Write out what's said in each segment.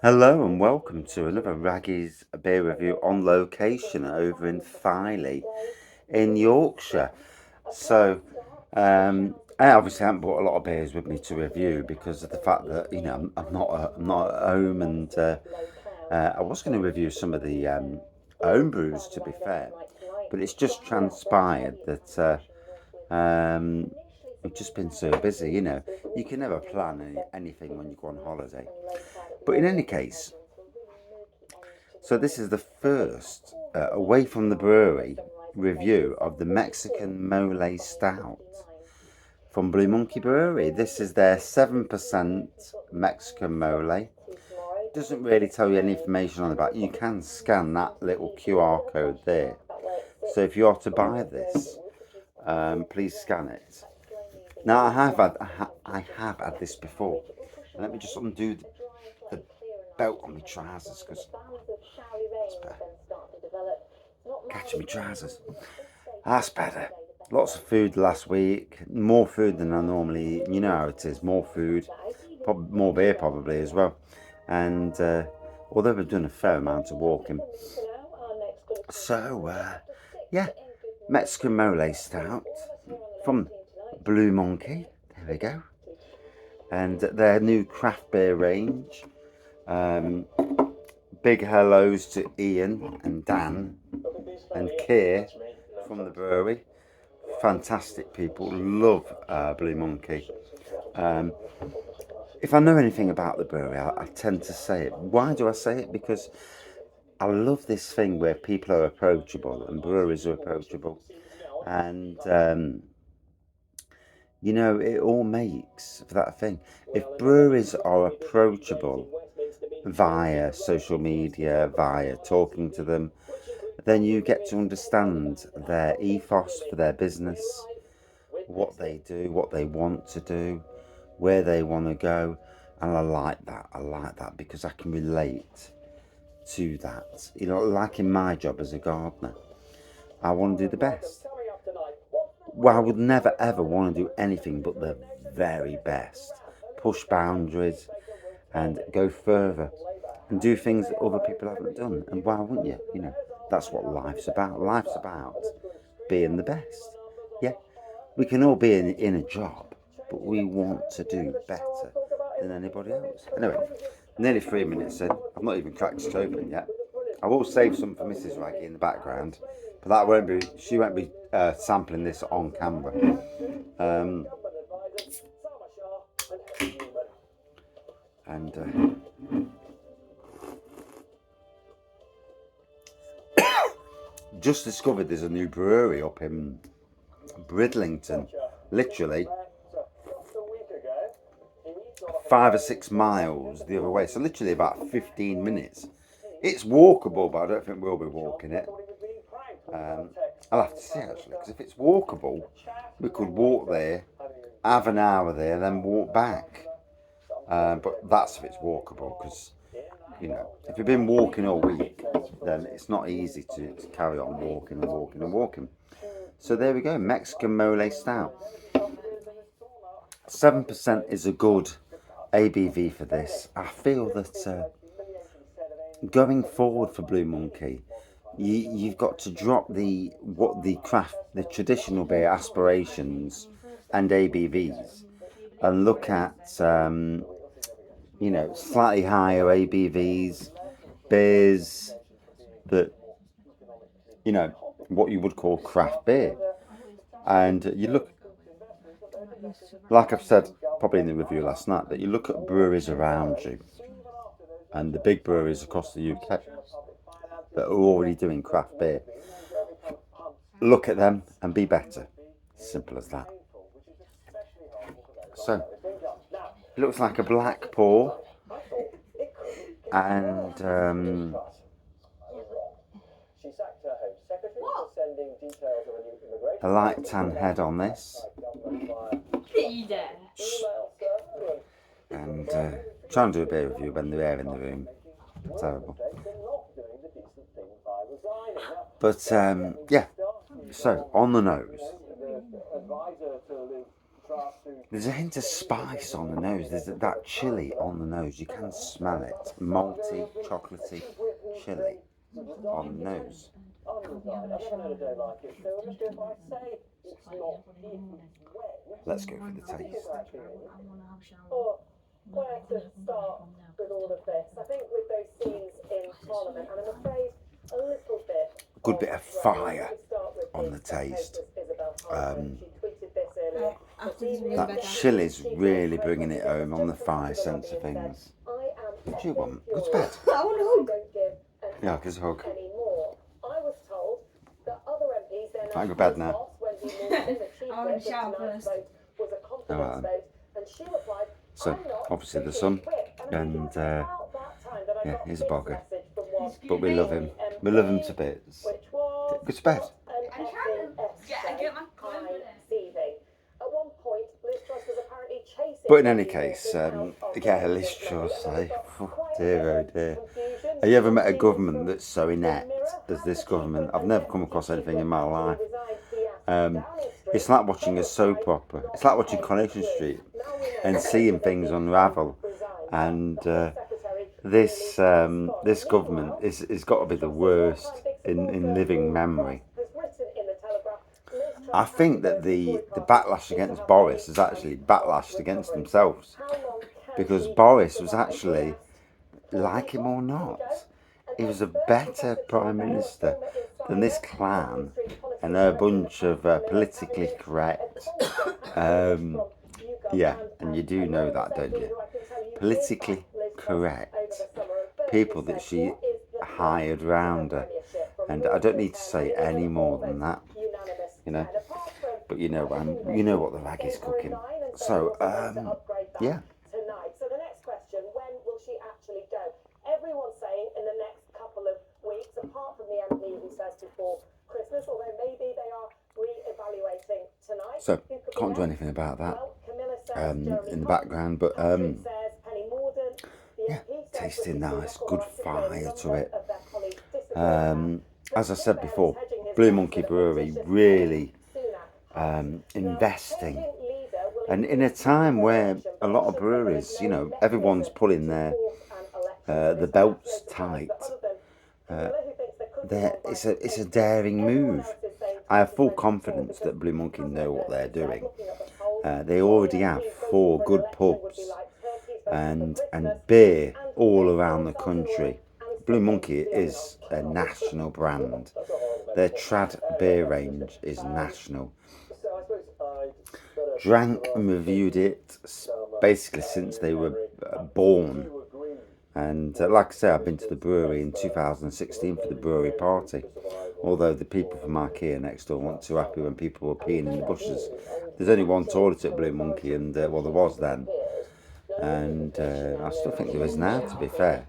Hello and welcome to another Raggy's beer review on location over in Filey in Yorkshire. So, I obviously haven't brought a lot of beers with me to review because of the fact that I'm not at home, and I was going to review some of the home brews, to be fair, but it's just transpired that we've just been so busy. You can never plan anything when you go on holiday. But in any case, so this is the first away from the brewery review of the Mexican Mole Stout from Blue Monkey Brewery. This is their 7% Mexican Mole. Doesn't really tell you any information on the back. You can scan that little QR code there. So if you are to buy this, please scan it. Now I have had this before. Let me just undo the belt on my trousers because it's better. Catch me trousers. That's better. Lots of food last week. More food than I normally eat. You know how it is. More food. More beer probably as well. And although we've done a fair amount of walking. So, yeah. Mexican Mole Stout from Blue Monkey. There we go. And their new craft beer range. Big hellos to Ian and Dan and Keir from the brewery. Fantastic people. Love Blue Monkey. Um, if I know anything about the brewery, I tend to say it. Why do I say it? Because I love this thing where people are approachable and breweries are approachable. And, it all makes for that thing. If breweries are approachable via social media, via talking to them, then you get to understand their ethos for their business, what they do, what they want to do, where they want to go. And I like that. I like that because I can relate to that. Like in my job as a gardener, I want to do the best. Well, I would never ever want to do anything but the very best. Push boundaries and go further and do things that other people haven't done. And why wouldn't you? That's what life's about. Life's about being the best. Yeah, we can all be in a job, but we want to do better than anybody else. Anyway, nearly 3 minutes in. I've not even cracked it open yet. I will save some for Mrs. Raggy in the background, but that won't be. She won't be sampling this on camera. Um, and just discovered there's a new brewery up in Bridlington, literally 5 or 6 miles the other way. So literally about 15 minutes. It's walkable, but I don't think we'll be walking it. I'll have to see actually, because if it's walkable, we could walk there, have an hour there, then walk back. But that's if it's walkable, because if you've been walking all week, then it's not easy to carry on walking and walking and walking. So there we go, Mexican Mole Stout. 7% is a good ABV for this. I feel that going forward for Blue Monkey, you've got to drop the traditional beer aspirations and ABVs, and look at slightly higher ABVs, beers that what you would call craft beer. And you look, like I've said probably in the review last night, that you look at breweries around you and the big breweries across the UK that are already doing craft beer. Look at them and be better. Simple as that. So, it looks like a black pour, and a light tan head on this. And trying to do a beer review when they're in the room. Terrible. But yeah, so on the nose. There's a hint of spice on the nose. There's that chili on the nose. You can smell it. Malty, chocolatey chili on the nose. Let's go for the taste. Where to start with all of this? I think with those scenes in Parliament, and I'm afraid a little bit. Good bit of fire on the taste. That chili's really bringing it home on the fire sense of things. What do you want? Go to bed. I want a hug. Yeah, give us a hug. I was told that other MPs then I go to bed now. I want to shower first. All right, then. So, obviously the sun, and yeah, he's a bogger. But we love him. We love him to bits. Go to bed. I'm trying to get my clothes. But in any case, yeah, Liz Truss, oh dear, oh dear. Have you ever met a government that's so inept as this government? I've never come across anything in my life. It's like watching a soap opera. It's like watching Coronation Street and seeing things unravel. And this government is got to be the worst in living memory. I think that the backlash against Boris is actually backlash against themselves, because Boris was actually, like him or not, he was a better Prime Minister than this clan and a bunch of politically correct, yeah, and you do know that, don't you? Politically correct people that she hired round her, and I don't need to say any more than that, you know. But you know what the rag is cooking. So yeah. So the next question: when will she actually go? Everyone's saying in the next couple of weeks, apart from the MP who says before Christmas, although maybe they are re-evaluating tonight. So can't do anything about that in the background, but yeah, tasting nice, good fire to it. As I said before, Blue Monkey Brewery really investing, and in a time where a lot of breweries, you know, everyone's pulling their the belts tight. It's a daring move. I have full confidence that Blue Monkey know what they're doing. They already have 4 good pubs and beer all around the country. Blue Monkey is a national brand. Their trad beer range is national. Drank and reviewed it basically since they were born. And like I say, I've been to the brewery in 2016 for the brewery party. Although the people from IKEA next door weren't too happy when people were peeing in the bushes. There's only one toilet at Blue Monkey, and well, there was then. And I still think there is now, to be fair.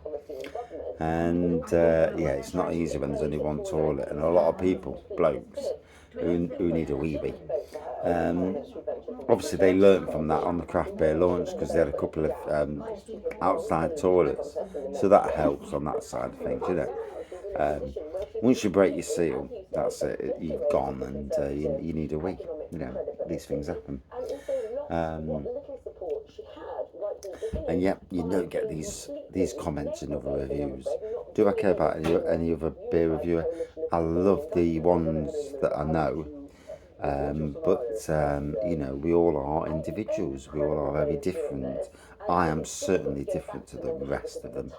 And yeah, it's not easy when there's only one toilet and a lot of people, blokes, who need a wee-wee. Obviously they learnt from that on the craft beer launch, because they had a couple of outside toilets, so that helps on that side of things, you know. Once you break your seal, that's it, you've gone, and you need a wee, you know, these things happen. And yet you don't get these comments in other reviews. Do I care about any other beer reviewer? I love the ones that I know, but you know, we all are individuals. We all are very different. I am certainly different to the rest of them.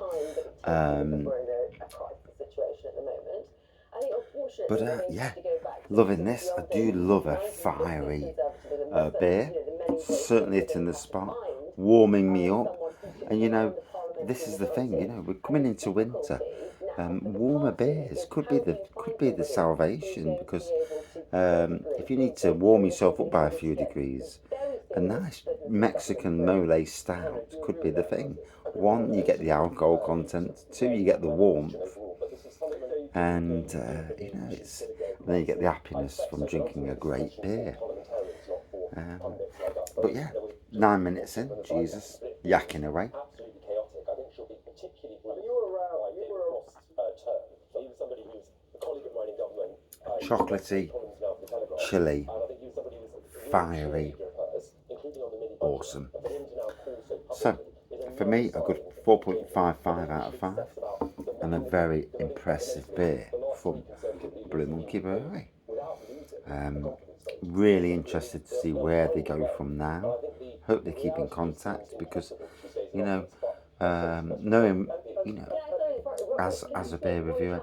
But yeah, loving this. I do love a fiery beer. Certainly it's in the spot, warming me up. And you know, this is the thing. You know, we're coming into winter. Warmer beers could be the salvation, because if you need to warm yourself up by a few degrees, a nice Mexican Mole Stout could be the thing. 1, you get the alcohol content. 2, you get the warmth. And you know, then you get the happiness from drinking a great beer. But yeah, 9 minutes in, Jesus, yakking away. Chocolatey, chilly, fiery, awesome. So, for me, a good 4.55 out of 5, and a very impressive beer from Blue Monkey Brewery. Really interested to see where they go from now. Hope they keep in contact because, you know, knowing, you know, as a beer reviewer,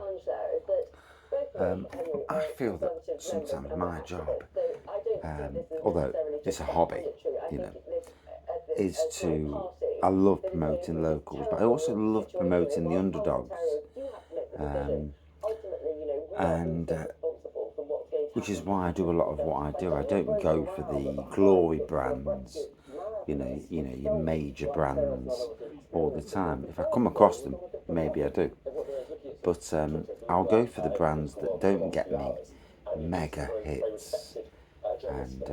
I feel that sometimes my job, although it's a hobby, you know, is to, I love promoting locals, but I also love promoting the underdogs, and which is why I do a lot of what I do. I don't go for the glory brands, you know, your major brands all the time. If I come across them, maybe I do, but I'll go for the brands that don't get me mega hits and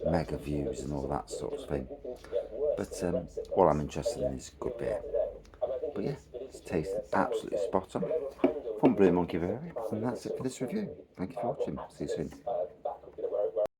mega views and all that sort of thing. But what I'm interested in is good beer. But yeah, it's tasted absolutely spot on from Blue Monkey Brewery, and that's it for this review. Thank you for watching. See you soon.